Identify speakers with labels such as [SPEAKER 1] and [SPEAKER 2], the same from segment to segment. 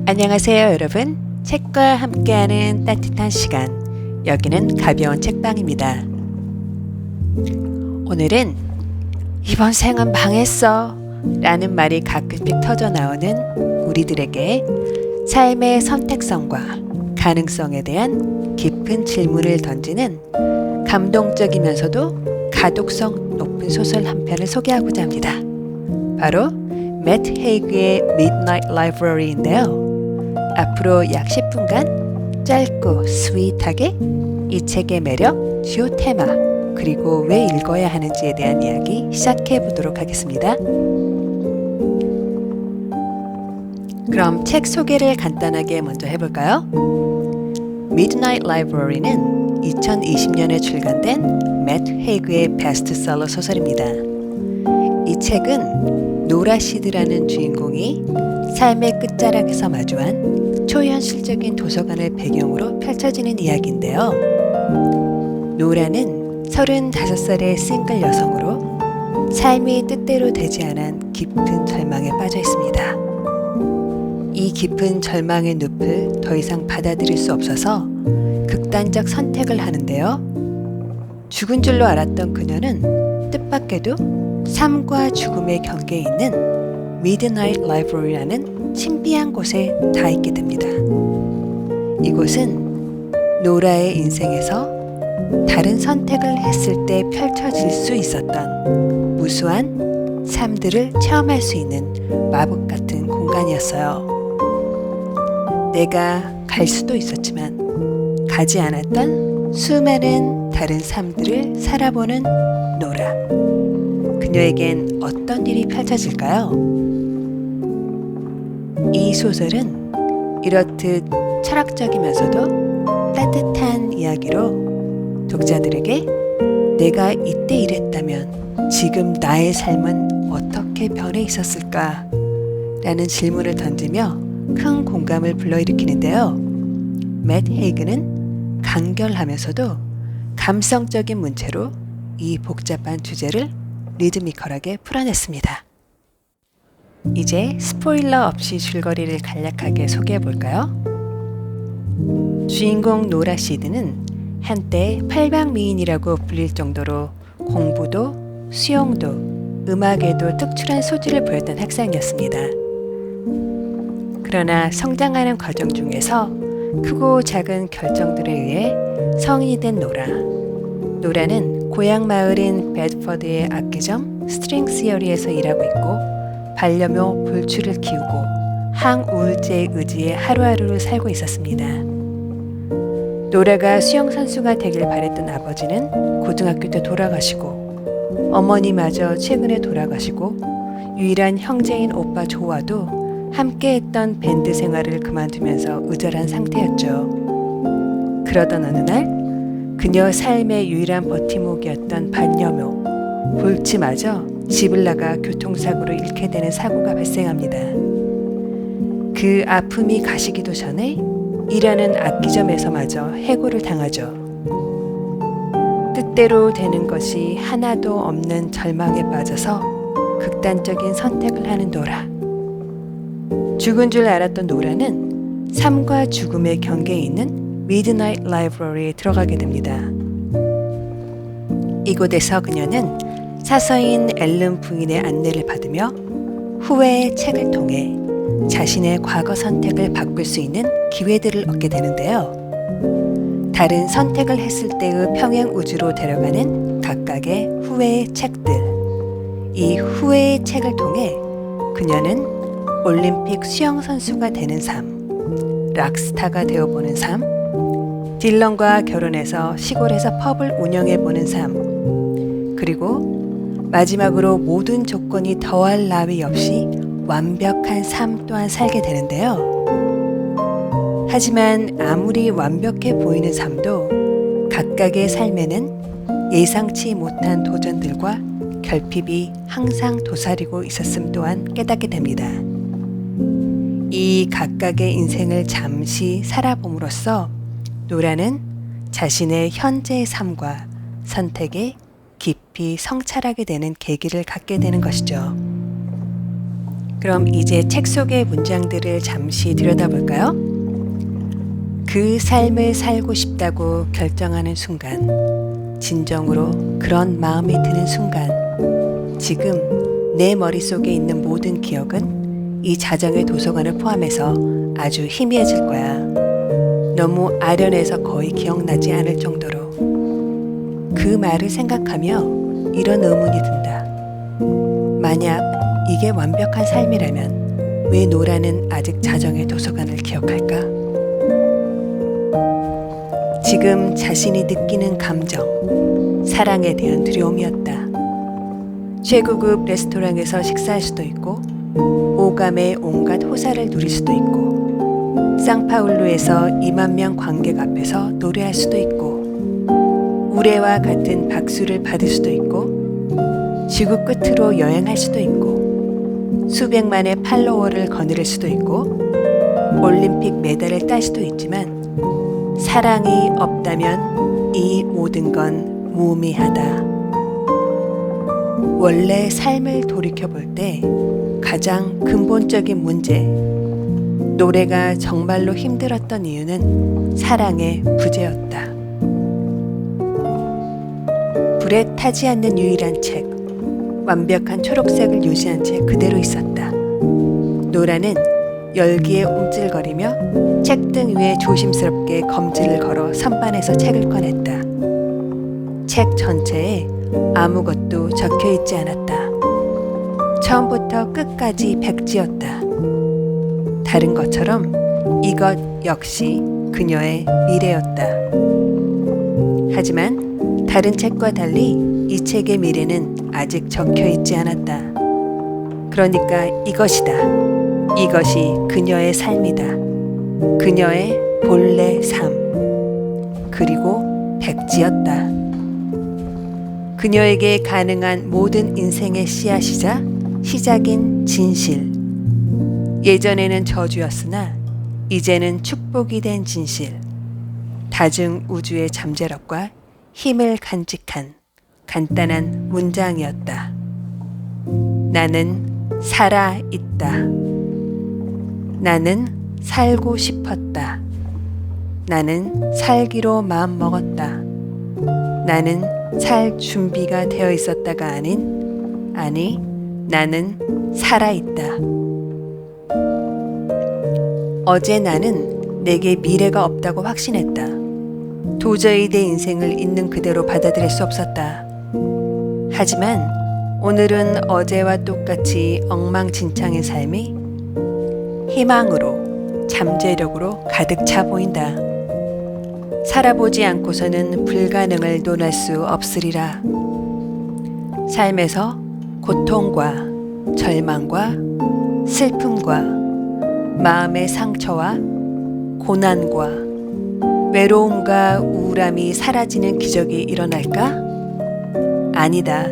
[SPEAKER 1] 안녕하세요, 여러분. 책과 함께하는 따뜻한 시간. 여기는 가벼운 책방입니다. 오늘은 이번 생은 망했어 라는 말이 가끔씩 터져 나오는 우리들에게 삶의 선택성과 가능성에 대한 깊은 질문을 던지는 감동적이면서도 가독성 높은 소설 한 편을 소개하고자 합니다. 바로 맷 헤이그의 Midnight Library인데요. 앞으로 약 10분간 짧고 스윗하게 이 책의 매력, 주요 테마, 그리고 왜 읽어야 하는지에 대한 이야기 시작해 보도록 하겠습니다. 그럼 책 소개를 간단하게 먼저 해볼까요? Midnight Library는 2020년에 출간된 맷 헤이그의 베스트셀러 소설입니다. 이 책은 노라 시드라는 주인공이 삶의 끝자락에서 마주한 초현실적인 도서관을 배경으로 펼쳐지는 이야기인데요. 노라는 35살의 싱글 여성으로 삶이 뜻대로 되지 않은 깊은 절망에 빠져 있습니다. 이 깊은 절망의 늪을 더 이상 받아들일 수 없어서 극단적 선택을 하는데요. 죽은 줄로 알았던 그녀는 뜻밖에도 삶과 죽음의 경계에 있는 Midnight Library라는 신비한 곳에 닿아 있게 됩니다. 이곳은 노라의 인생에서 다른 선택을 했을 때 펼쳐질 수 있었던 무수한 삶들을 체험할 수 있는 마법 같은 공간이었어요. 내가 갈 수도 있었지만 가지 않았던 수많은 다른 삶들을 살아보는 노라. 그녀에겐 어떤 일이 펼쳐질까요? 이 소설은 이렇듯 철학적이면서도 따뜻한 이야기로 독자들에게 내가 이때 이랬다면 지금 나의 삶은 어떻게 변해 있었을까? 라는 질문을 던지며 큰 공감을 불러일으키는데요. 맷 헤이그는 간결하면서도 감성적인 문체로 이 복잡한 주제를 리드미컬하게 풀어냈습니다. 이제 스포일러 없이 줄거리를 간략하게 소개해볼까요? 주인공 노라 시드는 한때 팔방미인이라고 불릴 정도로 공부도 수영도 음악에도 특출한 소질을 보였던 학생이었습니다. 그러나 성장하는 과정 중에서 크고 작은 결정들에 의해 성인이 된 노라는 고향 마을인 베드퍼드의 악기점 스트링 시어리에서 일하고 있고 반려묘 볼추를 키우고 항우울제에 의지해 하루하루를 살고 있었습니다. 노라가 수영선수가 되길 바랬던 아버지는 고등학교 때 돌아가시고 어머니마저 최근에 돌아가시고 유일한 형제인 오빠 조와도 함께했던 밴드 생활을 그만두면서 의절한 상태였죠. 그러던 어느 날 그녀 삶의 유일한 버팀목이었던 반려묘 볼츠마저 집을 나가 교통사고로 잃게 되는 사고가 발생합니다. 그 아픔이 가시기도 전에 일하는 악기점에서마저 해고를 당하죠. 뜻대로 되는 것이 하나도 없는 절망에 빠져서 극단적인 선택을 하는 노라. 죽은 줄 알았던 노라는 삶과 죽음의 경계에 있는 Midnight Library에 들어가게 됩니다. 이곳에서 그녀는 사서인 앨런 부인의 안내를 받으며 후회의 책을 통해 자신의 과거 선택을 바꿀 수 있는 기회들을 얻게 되는데요. 다른 선택을 했을 때의 평행 우주로 데려가는 각각의 후회의 책들. 이 후회의 책을 통해 그녀는 올림픽 수영 선수가 되는 삶, 락스타가 되어보는 삶, 딜런과 결혼해서 시골에서 펍을 운영해보는 삶, 그리고 마지막으로 모든 조건이 더할 나위 없이 완벽한 삶 또한 살게 되는데요. 하지만 아무리 완벽해 보이는 삶도 각각의 삶에는 예상치 못한 도전들과 결핍이 항상 도사리고 있었음 또한 깨닫게 됩니다. 이 각각의 인생을 잠시 살아봄으로써 노라는 자신의 현재의 삶과 선택에 깊이 성찰하게 되는 계기를 갖게 되는 것이죠. 그럼 이제 책 속의 문장들을 잠시 들여다볼까요? 그 삶을 살고 싶다고 결정하는 순간, 진정으로 그런 마음이 드는 순간, 지금 내 머릿속에 있는 모든 기억은 이 자정의 도서관을 포함해서 아주 희미해질 거야. 너무 아련해서 거의 기억나지 않을 정도로. 그 말을 생각하며 이런 의문이 든다. 만약 이게 완벽한 삶이라면 왜 노라는 아직 자정의 도서관을 기억할까? 지금 자신이 느끼는 감정, 사랑에 대한 두려움이었다. 최고급 레스토랑에서 식사할 수도 있고, 오감의 온갖 호사를 누릴 수도 있고, 상파울루에서 2만 명 관객 앞에서 노래할 수도 있고, 우레와 같은 박수를 받을 수도 있고, 지구 끝으로 여행할 수도 있고, 수백만의 팔로워를 거느릴 수도 있고, 올림픽 메달을 딸 수도 있지만, 사랑이 없다면 이 모든 건 무의미하다. 원래 삶을 돌이켜볼 때 가장 근본적인 문제, 노래가 정말로 힘들었던 이유는 사랑의 부재였다. 불에 타지 않는 유일한 책, 완벽한 초록색을 유지한 채 그대로 있었다. 노라는 열기에 움찔거리며 책등 위에 조심스럽게 검지를 걸어 선반에서 책을 꺼냈다. 책 전체에 아무것도 적혀 있지 않았다. 처음부터 끝까지 백지였다. 다른 것처럼 이것 역시 그녀의 미래였다. 하지만 다른 책과 달리 이 책의 미래는 아직 적혀 있지 않았다. 그러니까 이것이다. 이것이 그녀의 삶이다. 그녀의 본래 삶. 그리고 백지였다. 그녀에게 가능한 모든 인생의 씨앗이자 시작인 진실. 예전에는 저주였으나 이제는 축복이 된 진실. 다중 우주의 잠재력과 힘을 간직한 간단한 문장이었다. 나는 살아있다. 나는 살고 싶었다. 나는 살기로 마음먹었다. 나는 살 준비가 되어 있었다가 아니, 나는 살아있다. 어제 나는 내게 미래가 없다고 확신했다. 도저히 내 인생을 있는 그대로 받아들일 수 없었다. 하지만 오늘은 어제와 똑같이 엉망진창의 삶이 희망으로, 잠재력으로 가득 차 보인다. 살아보지 않고서는 불가능을 논할 수 없으리라. 삶에서 고통과 절망과 슬픔과 마음의 상처와 고난과 외로움과 우울함이 사라지는 기적이 일어날까? 아니다.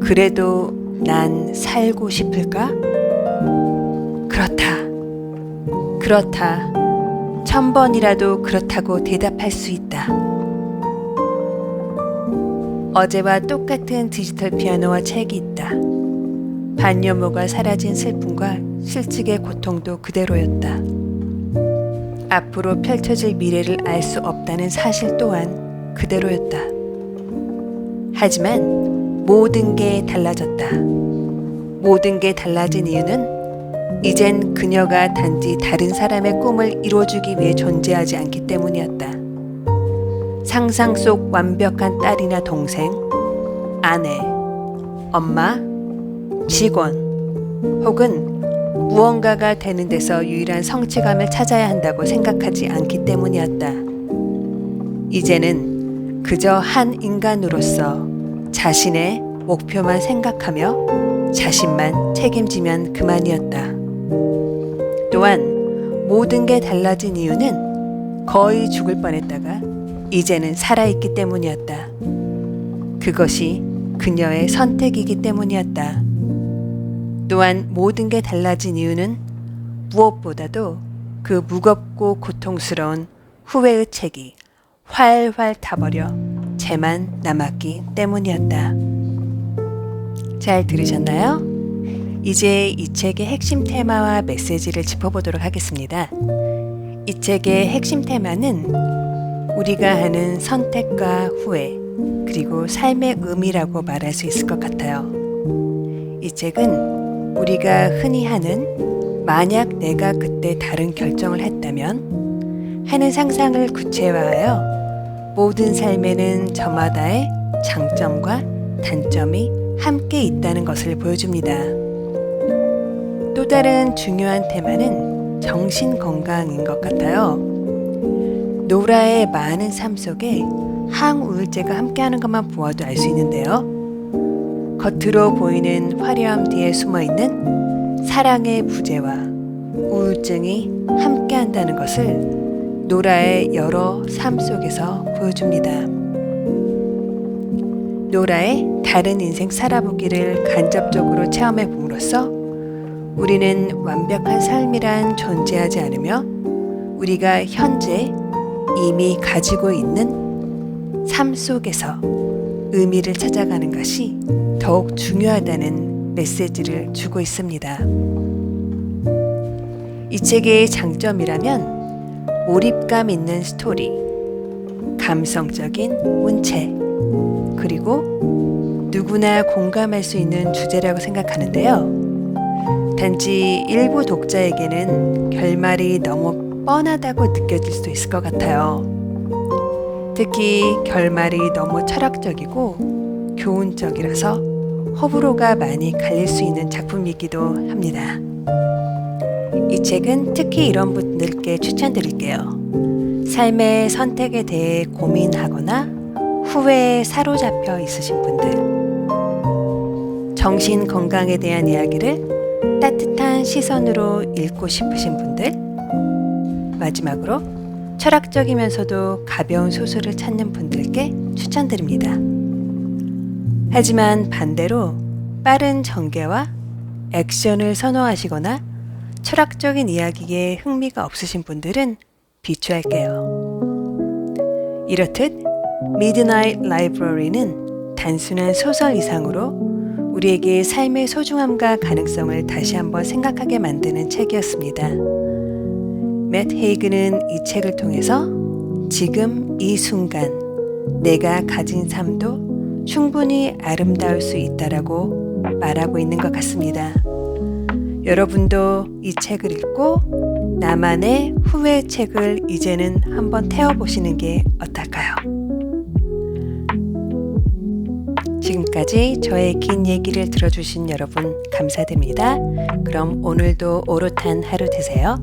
[SPEAKER 1] 그래도 난 살고 싶을까? 그렇다. 1000번이라도 그렇다고 대답할 수 있다. 어제와 똑같은 디지털 피아노와 책이 있다. 반려묘가 사라진 슬픔과 실직의 고통도 그대로였다. 앞으로 펼쳐질 미래를 알 수 없다는 사실 또한 그대로였다. 하지만 모든 게 달라졌다. 모든 게 달라진 이유는 이젠 그녀가 단지 다른 사람의 꿈을 이뤄주기 위해 존재하지 않기 때문이었다. 상상 속 완벽한 딸이나 동생, 아내, 엄마, 직원, 혹은 무언가가 되는 데서 유일한 성취감을 찾아야 한다고 생각하지 않기 때문이었다. 이제는 그저 한 인간으로서 자신의 목표만 생각하며 자신만 책임지면 그만이었다. 또한 모든 게 달라진 이유는 거의 죽을 뻔했다가 이제는 살아있기 때문이었다. 그것이 그녀의 선택이기 때문이었다. 또한 모든 게 달라진 이유는 무엇보다도 그 무겁고 고통스러운 후회의 책이 활활 타버려 쟤만 남았기 때문이었다. 잘 들으셨나요? 이제 이 책의 핵심 테마와 메시지를 짚어보도록 하겠습니다. 이 책의 핵심 테마는 우리가 하는 선택과 후회, 그리고 삶의 의미라고 말할 수 있을 것 같아요. 이 책은 우리가 흔히 하는 만약 내가 그때 다른 결정을 했다면 하는 상상을 구체화하여 모든 삶에는 저마다의 장점과 단점이 함께 있다는 것을 보여줍니다. 또 다른 중요한 테마는 정신 건강인 것 같아요. 노라의 많은 삶 속에 항우울제가 함께하는 것만 보아도 알 수 있는데요. 겉으로 보이는 화려함 뒤에 숨어있는 사랑의 부재와 우울증이 함께한다는 것을 노라의 여러 삶 속에서 보여줍니다. 노라의 다른 인생 살아보기를 간접적으로 체험해 봄으로써 우리는 완벽한 삶이란 존재하지 않으며 우리가 현재 이미 가지고 있는 삶 속에서 의미를 찾아가는 것이 더욱 중요하다는 메시지를 주고 있습니다. 이 책의 장점이라면 몰입감 있는 스토리, 감성적인 문체, 그리고 누구나 공감할 수 있는 주제라고 생각하는데요. 단지 일부 독자에게는 결말이 너무 뻔하다고 느껴질 수도 있을 것 같아요. 특히 결말이 너무 철학적이고 교훈적이라서 호불호가 많이 갈릴 수 있는 작품이기도 합니다. 이 책은 특히 이런 분들께 추천드릴게요. 삶의 선택에 대해 고민하거나 후회에 사로잡혀 있으신 분들, 정신 건강에 대한 이야기를 따뜻한 시선으로 읽고 싶으신 분들, 마지막으로 철학적이면서도 가벼운 소설을 찾는 분들께 추천드립니다. 하지만 반대로 빠른 전개와 액션을 선호하시거나 철학적인 이야기에 흥미가 없으신 분들은 비추할게요. 이렇듯 미드나잇 라이브러리는 단순한 소설 이상으로 우리에게 삶의 소중함과 가능성을 다시 한번 생각하게 만드는 책이었습니다. 맷 헤이그는 이 책을 통해서 지금 이 순간 내가 가진 삶도 충분히 아름다울 수 있다라고 말하고 있는 것 같습니다. 여러분도 이 책을 읽고 나만의 후회 책을 이제는 한번 태워보시는 게 어떨까요? 지금까지 저의 긴 얘기를 들어주신 여러분 감사드립니다. 그럼 오늘도 오롯한 하루 되세요.